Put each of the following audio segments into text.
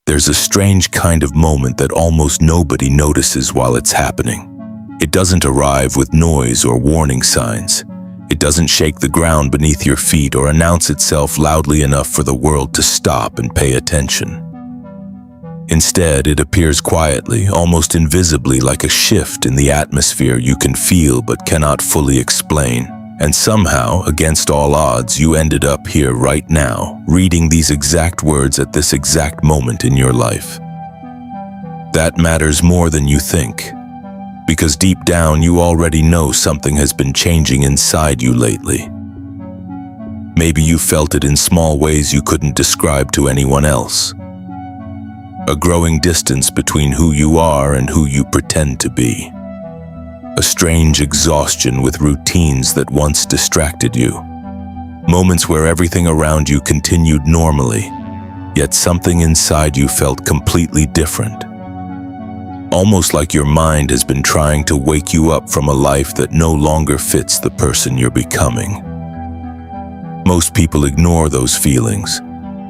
There's a strange kind of moment that almost nobody notices while it's happening. It doesn't arrive with noise or warning signs. It doesn't shake the ground beneath your feet or announce itself loudly enough for the world to stop and pay attention. Instead, it appears quietly, almost invisibly, like a shift in the atmosphere you can feel but cannot fully explain. And somehow, against all odds, you ended up here right now, reading these exact words at this exact moment in your life. That matters more than you think, because deep down you already know something has been changing inside you lately. Maybe you felt it in small ways you couldn't describe to anyone else. A growing distance between who you are and who you pretend to be. A strange exhaustion with routines that once distracted you. Moments where everything around you continued normally, yet something inside you felt completely different. Almost like your mind has been trying to wake you up from a life that no longer fits the person you're becoming. Most people ignore those feelings.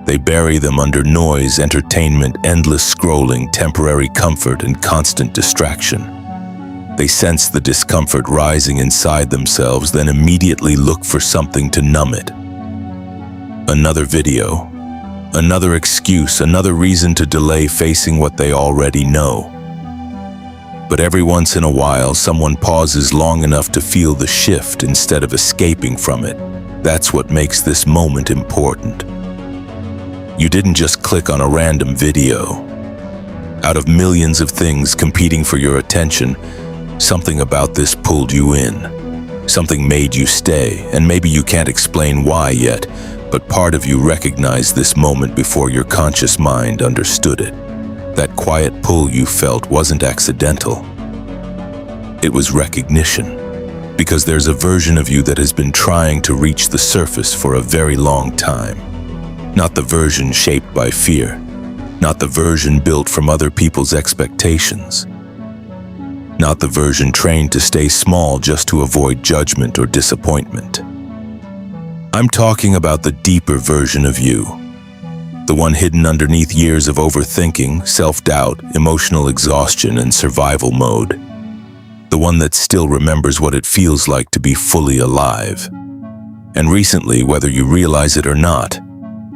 They bury them under noise, entertainment, endless scrolling, temporary comfort, and constant distraction. They sense the discomfort rising inside themselves, then immediately look for something to numb it. Another video, another excuse, another reason to delay facing what they already know. But every once in a while, someone pauses long enough to feel the shift instead of escaping from it. That's what makes this moment important. You didn't just click on a random video. Out of millions of things competing for your attention, something about this pulled you in. Something made you stay, and maybe you can't explain why yet, but part of you recognized this moment before your conscious mind understood it. That quiet pull you felt wasn't accidental. It was recognition, because there's a version of you that has been trying to reach the surface for a very long time. Not the version shaped by fear, not the version built from other people's expectations, not the version trained to stay small just to avoid judgment or disappointment. I'm talking about the deeper version of you, the one hidden underneath years of overthinking, self-doubt, emotional exhaustion, and survival mode. The one that still remembers what it feels like to be fully alive. And recently, whether you realize it or not,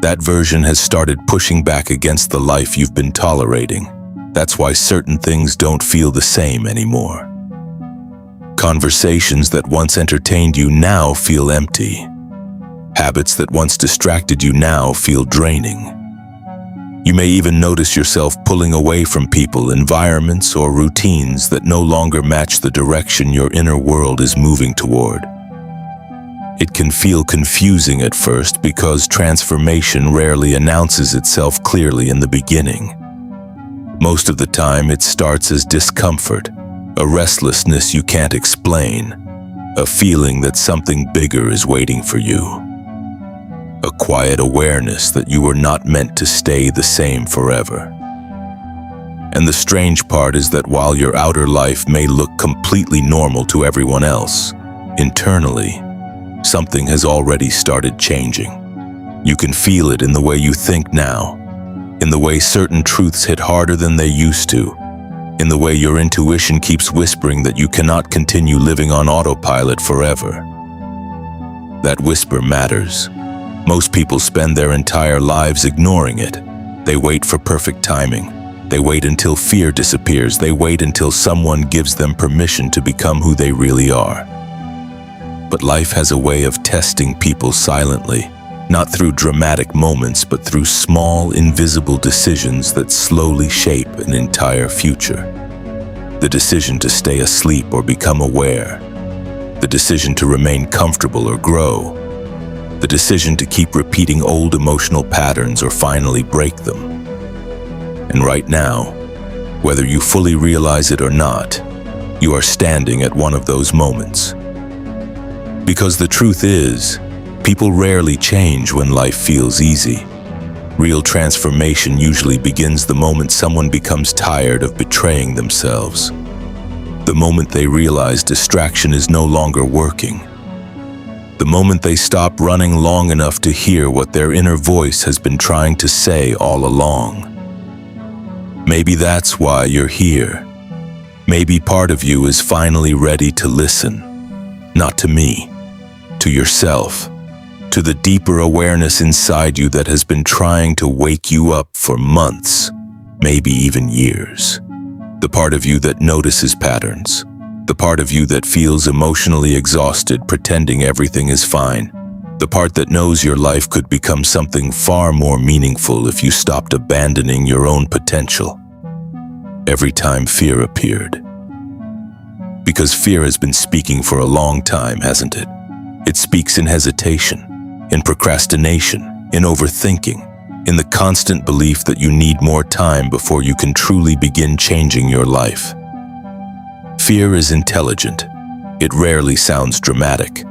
that version has started pushing back against the life you've been tolerating. That's why certain things don't feel the same anymore. Conversations that once entertained you now feel empty. Habits that once distracted you now feel draining. You may even notice yourself pulling away from people, environments, or routines that no longer match the direction your inner world is moving toward. It can feel confusing at first because transformation rarely announces itself clearly in the beginning. Most of the time, it starts as discomfort, a restlessness you can't explain, a feeling that something bigger is waiting for you. A quiet awareness that you were not meant to stay the same forever. And the strange part is that while your outer life may look completely normal to everyone else, internally, something has already started changing. You can feel it in the way you think now, in the way certain truths hit harder than they used to, in the way your intuition keeps whispering that you cannot continue living on autopilot forever. That whisper matters. Most people spend their entire lives ignoring it. They wait for perfect timing. They wait until fear disappears. They wait until someone gives them permission to become who they really are. But life has a way of testing people silently, not through dramatic moments, but through small, invisible decisions that slowly shape an entire future. The decision to stay asleep or become aware. The decision to remain comfortable or grow. The decision to keep repeating old emotional patterns or finally break them. And right now, whether you fully realize it or not, you are standing at one of those moments. Because the truth is, people rarely change when life feels easy. Real transformation usually begins the moment someone becomes tired of betraying themselves. The moment they realize distraction is no longer working. The moment they stop running long enough to hear what their inner voice has been trying to say all along. Maybe that's why you're here. Maybe part of you is finally ready to listen. Not to me, to yourself, to the deeper awareness inside you that has been trying to wake you up for months, maybe even years. The part of you that notices patterns. The part of you that feels emotionally exhausted pretending everything is fine. The part that knows your life could become something far more meaningful if you stopped abandoning your own potential. Every time fear appeared. Because fear has been speaking for a long time, hasn't it? It speaks in hesitation, in procrastination, in overthinking, in the constant belief that you need more time before you can truly begin changing your life. Fear is intelligent. It rarely sounds dramatic.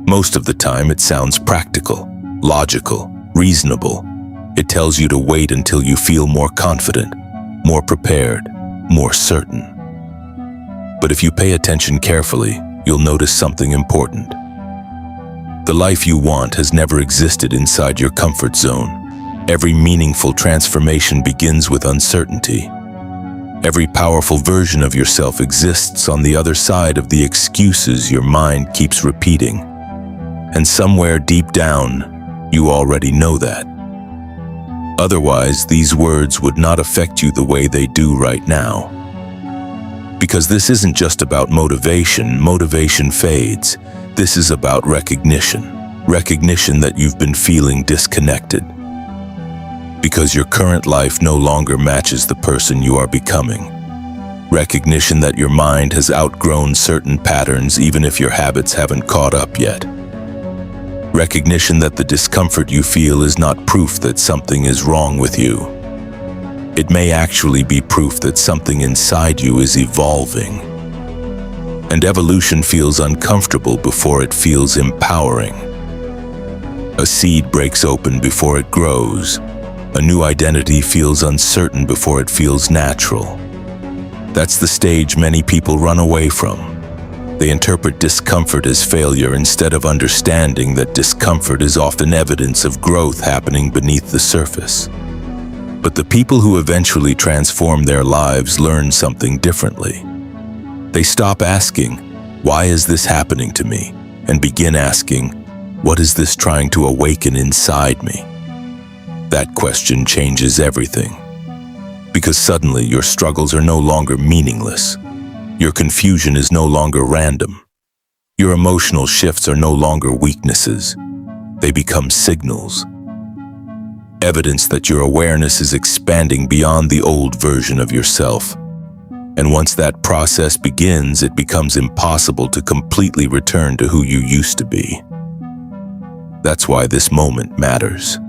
Most of the time it sounds practical, logical, reasonable. It tells you to wait until you feel more confident, more prepared, more certain. But if you pay attention carefully, you'll notice something important. The life you want has never existed inside your comfort zone. Every meaningful transformation begins with uncertainty. Every powerful version of yourself exists on the other side of the excuses your mind keeps repeating. And somewhere deep down, you already know that. Otherwise, these words would not affect you the way they do right now. Because this isn't just about motivation. Motivation fades. This is about recognition. Recognition that you've been feeling disconnected. Because your current life no longer matches the person you are becoming. Recognition that your mind has outgrown certain patterns even if your habits haven't caught up yet. Recognition that the discomfort you feel is not proof that something is wrong with you. It may actually be proof that something inside you is evolving. And evolution feels uncomfortable before it feels empowering. A seed breaks open before it grows. A new identity feels uncertain before it feels natural. That's the stage many people run away from. They interpret discomfort as failure instead of understanding that discomfort is often evidence of growth happening beneath the surface. But the people who eventually transform their lives learn something differently. They stop asking, "Why is this happening to me?" and begin asking, "What is this trying to awaken inside me?" That question changes everything. Because suddenly your struggles are no longer meaningless. Your confusion is no longer random. Your emotional shifts are no longer weaknesses. They become signals. Evidence that your awareness is expanding beyond the old version of yourself. And once that process begins, it becomes impossible to completely return to who you used to be. That's why this moment matters.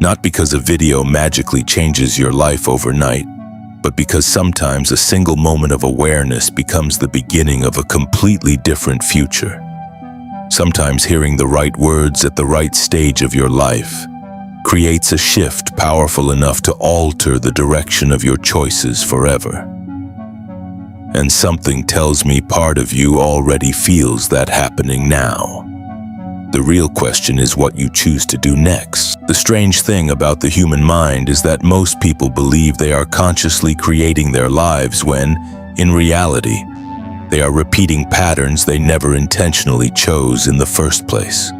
Not because a video magically changes your life overnight, but because sometimes a single moment of awareness becomes the beginning of a completely different future. Sometimes hearing the right words at the right stage of your life creates a shift powerful enough to alter the direction of your choices forever. And something tells me part of you already feels that happening now. The real question is what you choose to do next. The strange thing about the human mind is that most people believe they are consciously creating their lives when, in reality, they are repeating patterns they never intentionally chose in the first place.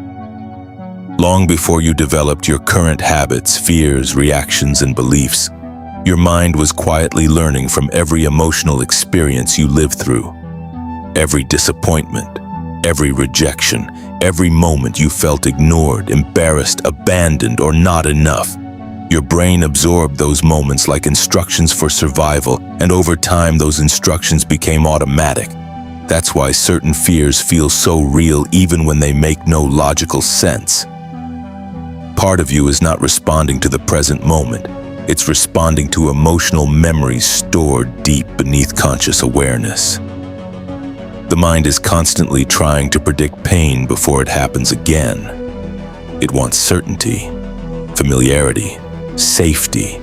Long before you developed your current habits, fears, reactions, and beliefs, your mind was quietly learning from every emotional experience you lived through. Every disappointment, every rejection, every moment you felt ignored, embarrassed, abandoned, or not enough. Your brain absorbed those moments like instructions for survival, and over time those instructions became automatic. That's why certain fears feel so real even when they make no logical sense. Part of you is not responding to the present moment. It's responding to emotional memories stored deep beneath conscious awareness. The mind is constantly trying to predict pain before it happens again. It wants certainty, familiarity, safety,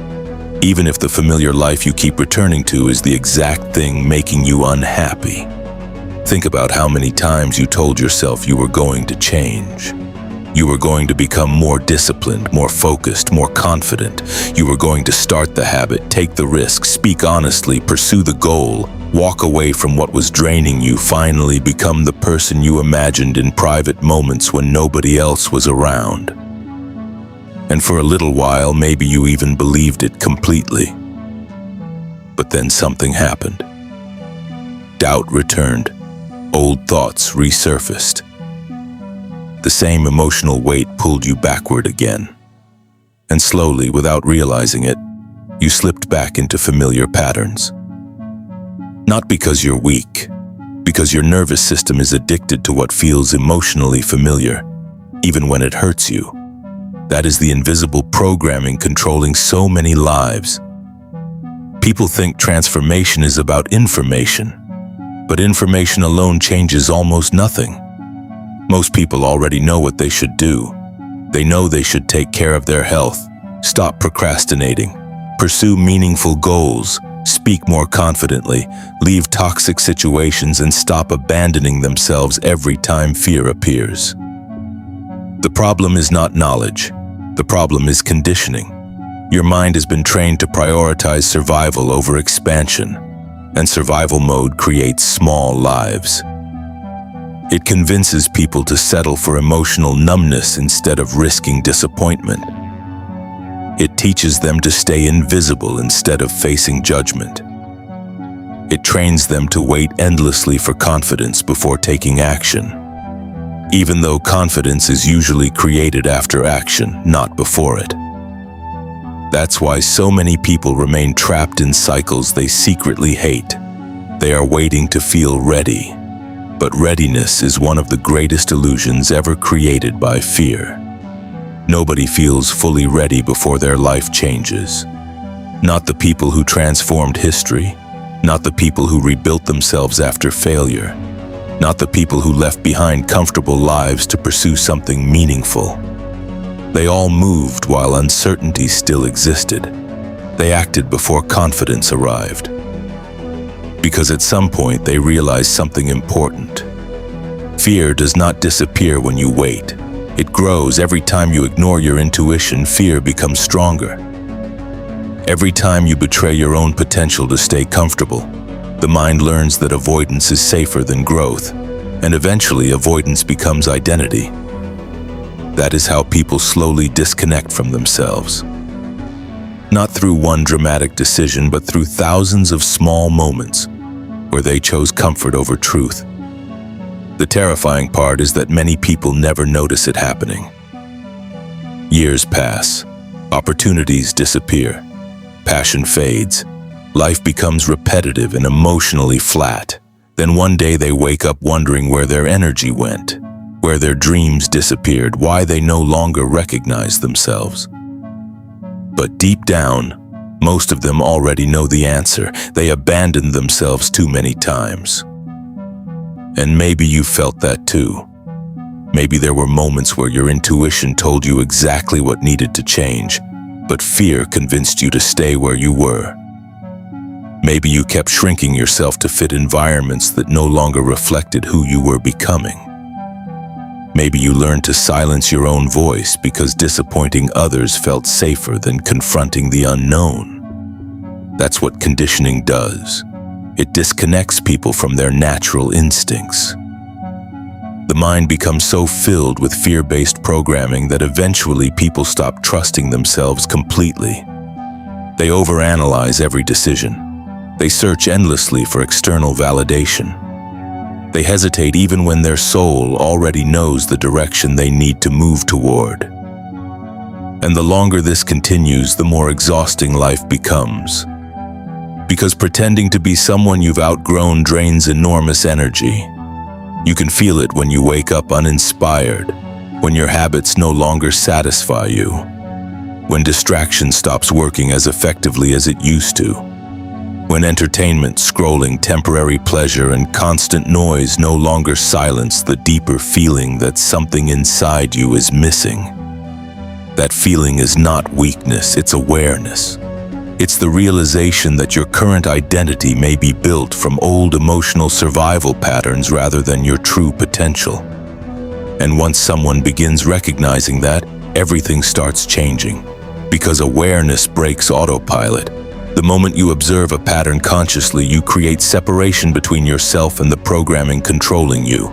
even if the familiar life you keep returning to is the exact thing making you unhappy. Think about how many times you told yourself you were going to change. You were going to become more disciplined, more focused, more confident. You were going to start the habit, take the risk, speak honestly, pursue the goal, walk away from what was draining you, finally become the person you imagined in private moments when nobody else was around. And for a little while, maybe you even believed it completely. But then something happened. Doubt returned. Old thoughts resurfaced. The same emotional weight pulled you backward again. And slowly, without realizing it, you slipped back into familiar patterns. Not because you're weak, because your nervous system is addicted to what feels emotionally familiar, even when it hurts you. That is the invisible programming controlling so many lives. People think transformation is about information, but information alone changes almost nothing. Most people already know what they should do. They know they should take care of their health, stop procrastinating, pursue meaningful goals, speak more confidently, leave toxic situations, and stop abandoning themselves every time fear appears. The problem is not knowledge. The problem is conditioning. Your mind has been trained to prioritize survival over expansion, and survival mode creates small lives. It convinces people to settle for emotional numbness instead of risking disappointment. It teaches them to stay invisible instead of facing judgment. It trains them to wait endlessly for confidence before taking action, even though confidence is usually created after action, not before it. That's why so many people remain trapped in cycles they secretly hate. They are waiting to feel ready. But readiness is one of the greatest illusions ever created by fear. Nobody feels fully ready before their life changes. Not the people who transformed history, not the people who rebuilt themselves after failure, not the people who left behind comfortable lives to pursue something meaningful. They all moved while uncertainty still existed. They acted before confidence arrived. Because at some point they realized something important. Fear does not disappear when you wait. It grows. Every time you ignore your intuition, fear becomes stronger. Every time you betray your own potential to stay comfortable, the mind learns that avoidance is safer than growth, and eventually avoidance becomes identity. That is how people slowly disconnect from themselves. Not through one dramatic decision, but through thousands of small moments where they chose comfort over truth. The terrifying part is that many people never notice it happening. Years pass, opportunities disappear, passion fades, life becomes repetitive and emotionally flat. Then one day they wake up wondering where their energy went, where their dreams disappeared, why they no longer recognize themselves. But deep down, most of them already know the answer. They abandoned themselves too many times. And maybe you felt that too. Maybe there were moments where your intuition told you exactly what needed to change, but fear convinced you to stay where you were. Maybe you kept shrinking yourself to fit environments that no longer reflected who you were becoming. Maybe you learned to silence your own voice because disappointing others felt safer than confronting the unknown. That's what conditioning does. It disconnects people from their natural instincts. The mind becomes so filled with fear-based programming that eventually people stop trusting themselves completely. They overanalyze every decision. They search endlessly for external validation. They hesitate even when their soul already knows the direction they need to move toward. And the longer this continues, the more exhausting life becomes. Because pretending to be someone you've outgrown drains enormous energy. You can feel it when you wake up uninspired, when your habits no longer satisfy you, when distraction stops working as effectively as it used to, when entertainment, scrolling, temporary pleasure, and constant noise no longer silence the deeper feeling that something inside you is missing. That feeling is not weakness, it's awareness. It's the realization that your current identity may be built from old emotional survival patterns rather than your true potential. And once someone begins recognizing that, everything starts changing. Because awareness breaks autopilot. The moment you observe a pattern consciously, you create separation between yourself and the programming controlling you.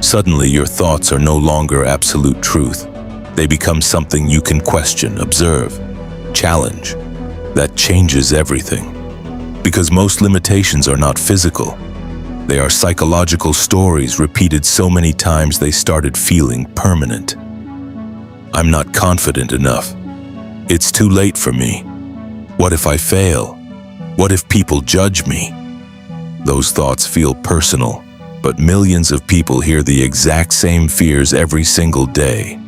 Suddenly, your thoughts are no longer absolute truth. They become something you can question, observe, challenge. That changes everything. Because most limitations are not physical. They are psychological stories repeated so many times they started feeling permanent. I'm not confident enough. It's too late for me. What if I fail? What if people judge me? Those thoughts feel personal, but millions of people hear the exact same fears every single day.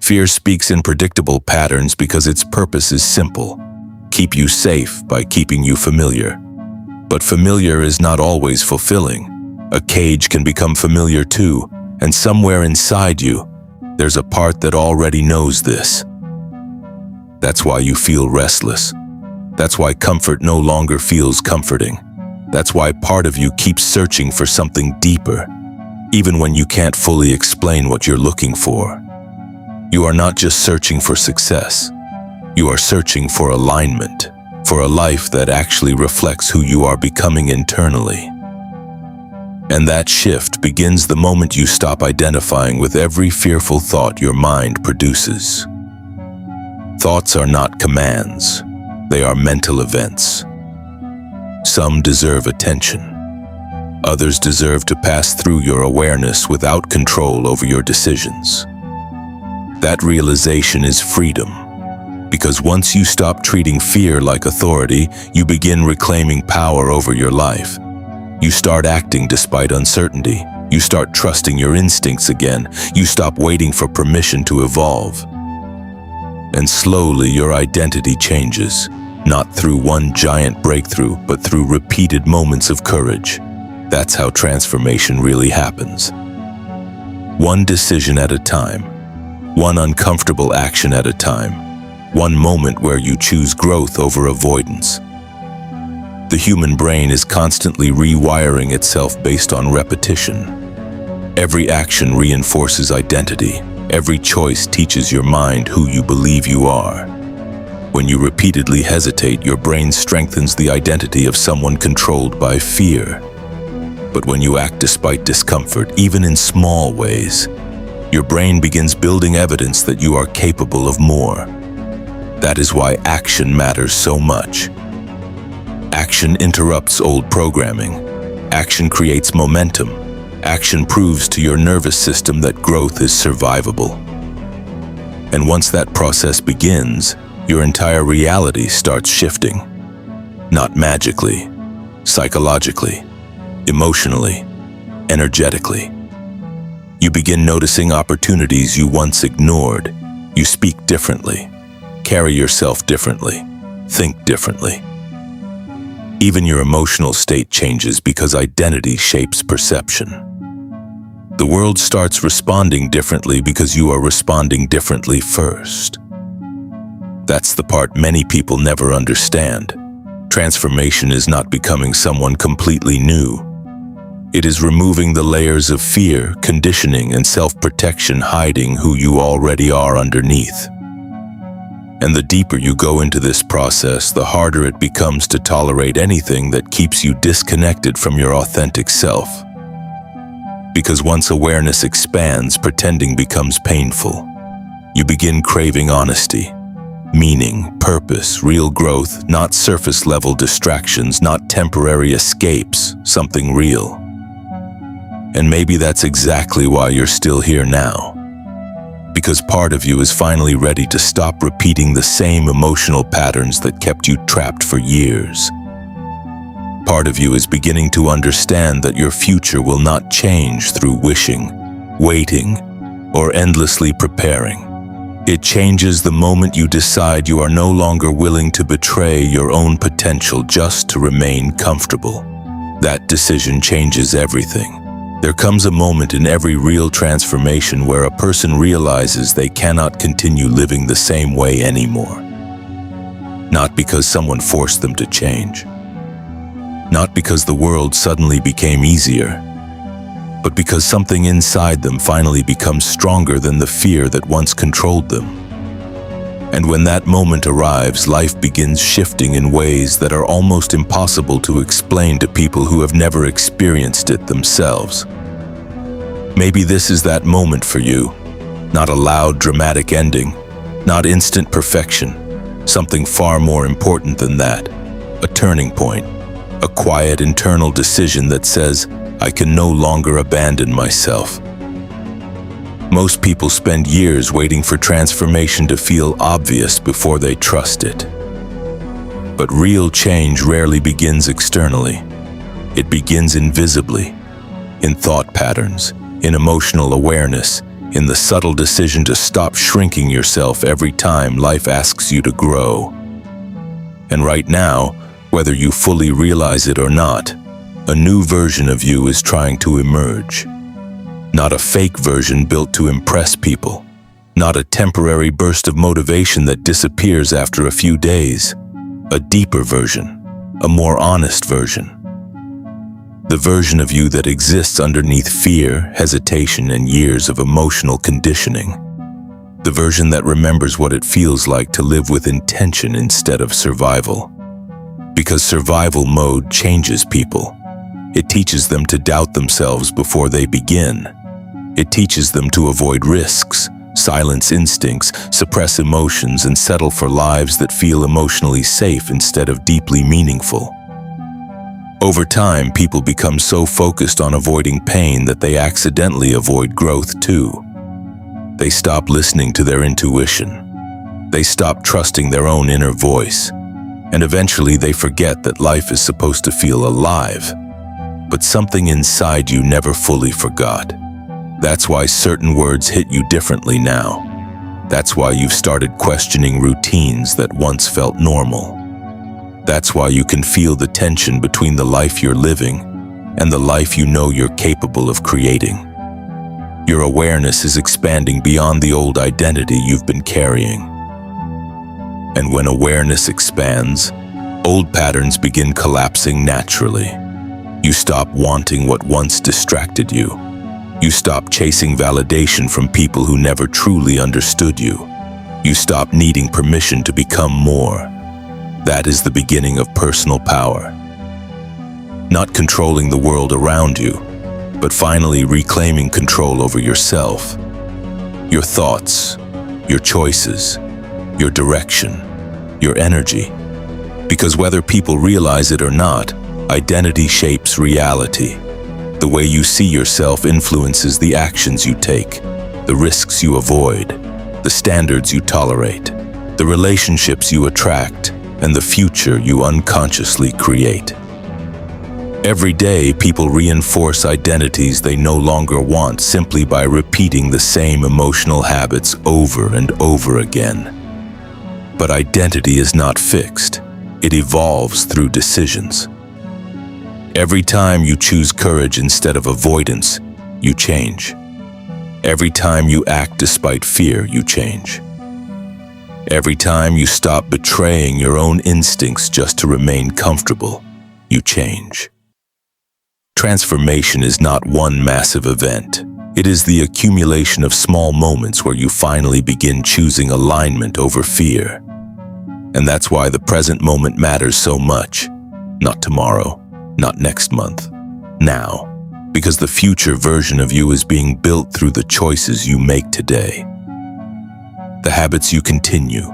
Fear speaks in predictable patterns because its purpose is simple: keep you safe by keeping you familiar. But familiar is not always fulfilling. A cage can become familiar too, and somewhere inside you, there's a part that already knows this. That's why you feel restless. That's why comfort no longer feels comforting. That's why part of you keeps searching for something deeper, even when you can't fully explain what you're looking for. You are not just searching for success. You are searching for alignment, for a life that actually reflects who you are becoming internally. And that shift begins the moment you stop identifying with every fearful thought your mind produces. Thoughts are not commands. They are mental events. Some deserve attention. Others deserve to pass through your awareness without control over your decisions. That realization is freedom. Because once you stop treating fear like authority, you begin reclaiming power over your life. You start acting despite uncertainty. You start trusting your instincts again. You stop waiting for permission to evolve. And slowly your identity changes, not through one giant breakthrough, but through repeated moments of courage. That's how transformation really happens. One decision at a time, one uncomfortable action at a time, one moment where you choose growth over avoidance. The human brain is constantly rewiring itself based on repetition. Every action reinforces identity. Every choice teaches your mind who you believe you are. When you repeatedly hesitate, your brain strengthens the identity of someone controlled by fear. But when you act despite discomfort, even in small ways, your brain begins building evidence that you are capable of more. That is why action matters so much. Action interrupts old programming. Action creates momentum. Action proves to your nervous system that growth is survivable. And once that process begins, your entire reality starts shifting. Not magically, psychologically, emotionally, energetically. You begin noticing opportunities you once ignored. You speak differently, carry yourself differently, think differently. Even your emotional state changes because identity shapes perception. The world starts responding differently because you are responding differently first. That's the part many people never understand. Transformation is not becoming someone completely new. It is removing the layers of fear, conditioning, and self-protection hiding who you already are underneath. And the deeper you go into this process, the harder it becomes to tolerate anything that keeps you disconnected from your authentic self. Because once awareness expands, pretending becomes painful. You begin craving honesty, meaning, purpose, real growth, not surface-level distractions, not temporary escapes, something real. And maybe that's exactly why you're still here now. Because part of you is finally ready to stop repeating the same emotional patterns that kept you trapped for years. Part of you is beginning to understand that your future will not change through wishing, waiting, or endlessly preparing. It changes the moment you decide you are no longer willing to betray your own potential just to remain comfortable. That decision changes everything. There comes a moment in every real transformation where a person realizes they cannot continue living the same way anymore. Not because someone forced them to change. Not because the world suddenly became easier. but because something inside them finally becomes stronger than the fear that once controlled them. And when that moment arrives, life begins shifting in ways that are almost impossible to explain to people who have never experienced it themselves. Maybe this is that moment for you. Not a loud, dramatic ending, not instant perfection, something far more important than that. A turning point, a quiet internal decision that says, I can no longer abandon myself. Most people spend years waiting for transformation to feel obvious before they trust it. But real change rarely begins externally. It begins invisibly, in thought patterns, in emotional awareness, in the subtle decision to stop shrinking yourself every time life asks you to grow. And right now, whether you fully realize it or not, a new version of you is trying to emerge. Not a fake version built to impress people. Not a temporary burst of motivation that disappears after a few days. A deeper version, a more honest version. The version of you that exists underneath fear, hesitation, and years of emotional conditioning. The version that remembers what it feels like to live with intention instead of survival. Because survival mode changes people. It teaches them to doubt themselves before they begin. It teaches them to avoid risks, silence instincts, suppress emotions, and settle for lives that feel emotionally safe instead of deeply meaningful. Over time, people become so focused on avoiding pain that they accidentally avoid growth too. They stop listening to their intuition. They stop trusting their own inner voice. And eventually they forget that life is supposed to feel alive. But something inside you never fully forgot. That's why certain words hit you differently now. That's why you've started questioning routines that once felt normal. That's why you can feel the tension between the life you're living and the life you know you're capable of creating. Your awareness is expanding beyond the old identity you've been carrying. And when awareness expands, old patterns begin collapsing naturally. You stop wanting what once distracted you. You stop chasing validation from people who never truly understood you. You stop needing permission to become more. That is the beginning of personal power. Not controlling the world around you, but finally reclaiming control over yourself. Your thoughts, your choices, your direction, your energy. Because whether people realize it or not, identity shapes reality. The way you see yourself influences the actions you take, the risks you avoid, the standards you tolerate, the relationships you attract, and the future you unconsciously create. Every day, people reinforce identities they no longer want simply by repeating the same emotional habits over and over again. But identity is not fixed. It evolves through decisions. Every time you choose courage instead of avoidance, you change. Every time you act despite fear, you change. Every time you stop betraying your own instincts just to remain comfortable, you change. Transformation is not one massive event. It is the accumulation of small moments where you finally begin choosing alignment over fear. And that's why the present moment matters so much. Not tomorrow, not next month, now. Because the future version of you is being built through the choices you make today. The habits you continue,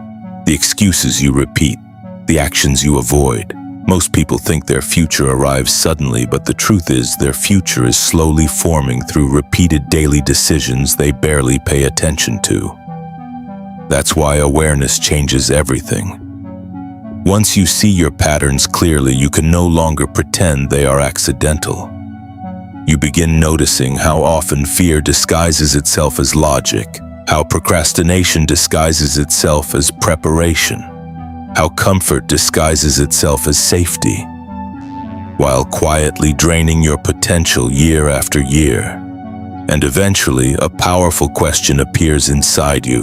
the excuses you repeat, the actions you avoid. Most people think their future arrives suddenly, but the truth is their future is slowly forming through repeated daily decisions they barely pay attention to. That's why awareness changes everything. Once you see your patterns clearly, you can no longer pretend they are accidental. You begin noticing how often fear disguises itself as logic, how procrastination disguises itself as preparation, how comfort disguises itself as safety, while quietly draining your potential year after year. And eventually, a powerful question appears inside you.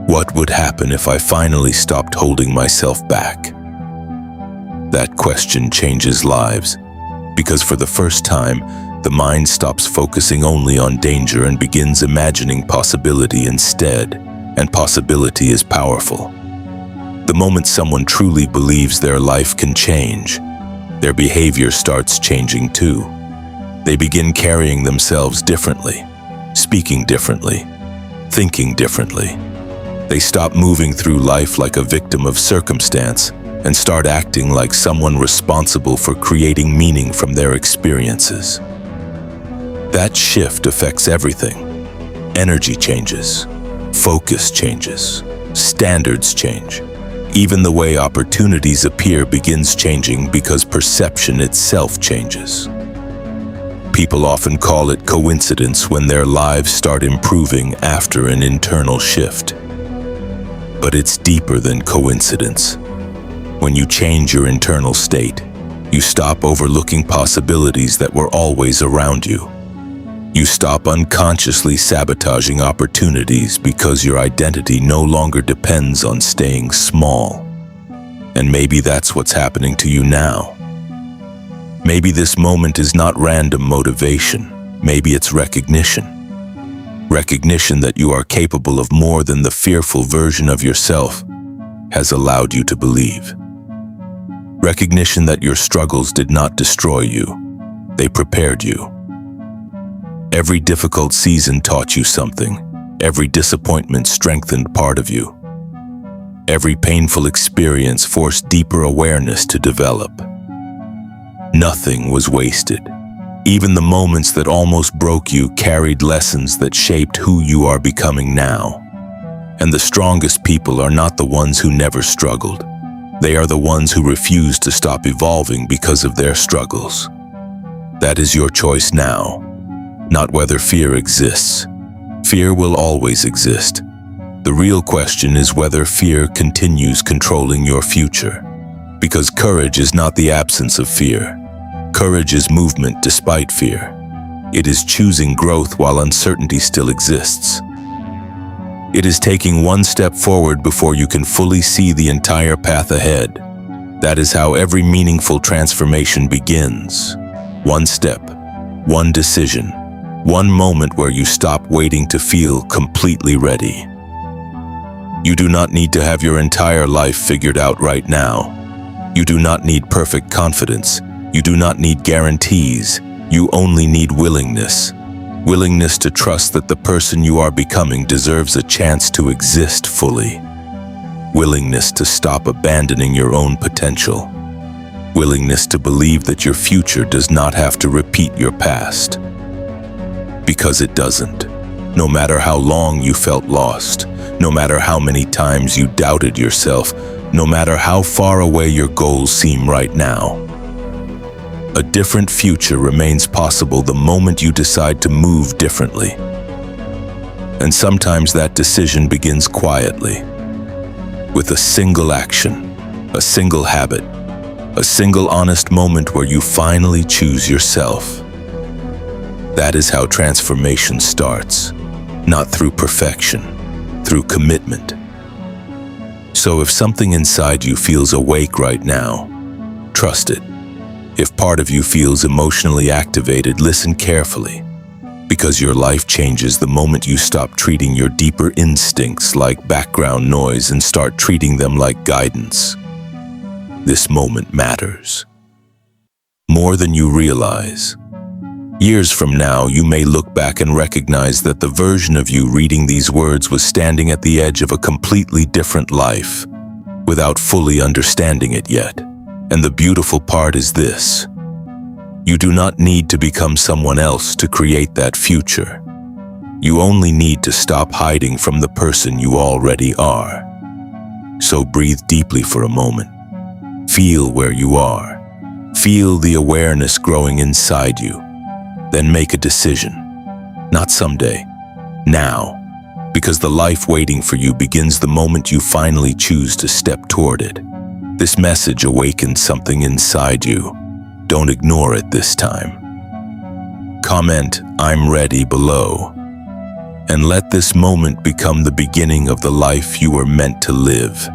What would happen if I finally stopped holding myself back? That question changes lives, because for the first time, The mind stops focusing only on danger and begins imagining possibility instead, and possibility is powerful. The moment someone truly believes their life can change, their behavior starts changing too. They begin carrying themselves differently, speaking differently, thinking differently. They stop moving through life like a victim of circumstance and start acting like someone responsible for creating meaning from their experiences. That shift affects everything. Energy changes, focus changes, standards change. Even the way opportunities appear begins changing because perception itself changes. People often call it coincidence when their lives start improving after an internal shift. But it's deeper than coincidence. When you change your internal state, you stop overlooking possibilities that were always around you. You stop unconsciously sabotaging opportunities because your identity no longer depends on staying small. And maybe that's what's happening to you now. Maybe this moment is not random motivation. Maybe it's recognition. Recognition that you are capable of more than the fearful version of yourself has allowed you to believe. Recognition that your struggles did not destroy you. They prepared you. Every difficult season taught you something. Every disappointment strengthened part of you. Every painful experience forced deeper awareness to develop. Nothing was wasted. Even the moments that almost broke you carried lessons that shaped who you are becoming now. And the strongest people are not the ones who never struggled. They are the ones who refuse to stop evolving because of their struggles. That is your choice now, not whether fear exists. Fear will always exist. The real question is whether fear continues controlling your future. Because courage is not the absence of fear. Courage is movement despite fear. It is choosing growth while uncertainty still exists. It is taking one step forward before you can fully see the entire path ahead. That is how every meaningful transformation begins. One step, one decision, one moment where you stop waiting to feel completely ready. You do not need to have your entire life figured out right now. You do not need perfect confidence. You do not need guarantees. You only need willingness. Willingness to trust that the person you are becoming deserves a chance to exist fully. Willingness to stop abandoning your own potential. Willingness to believe that your future does not have to repeat your past. Because it doesn't. No matter how long you felt lost, no matter how many times you doubted yourself, no matter how far away your goals seem right now. A different future remains possible the moment you decide to move differently. And sometimes that decision begins quietly, with a single action, a single habit, a single honest moment where you finally choose yourself. That is how transformation starts, not through perfection, through commitment. So if something inside you feels awake right now, trust it. If part of you feels emotionally activated, listen carefully, because your life changes the moment you stop treating your deeper instincts like background noise and start treating them like guidance. This moment matters more than you realize. Years from now, you may look back and recognize that the version of you reading these words was standing at the edge of a completely different life, without fully understanding it yet. And the beautiful part is this: you do not need to become someone else to create that future. You only need to stop hiding from the person you already are. So breathe deeply for a moment. Feel where you are. Feel the awareness growing inside you. Then make a decision. Not someday, now. Because the life waiting for you begins the moment you finally choose to step toward it. This message awakens something inside you. Don't ignore it this time. Comment, "I'm ready" below. And let this moment become the beginning of the life you were meant to live.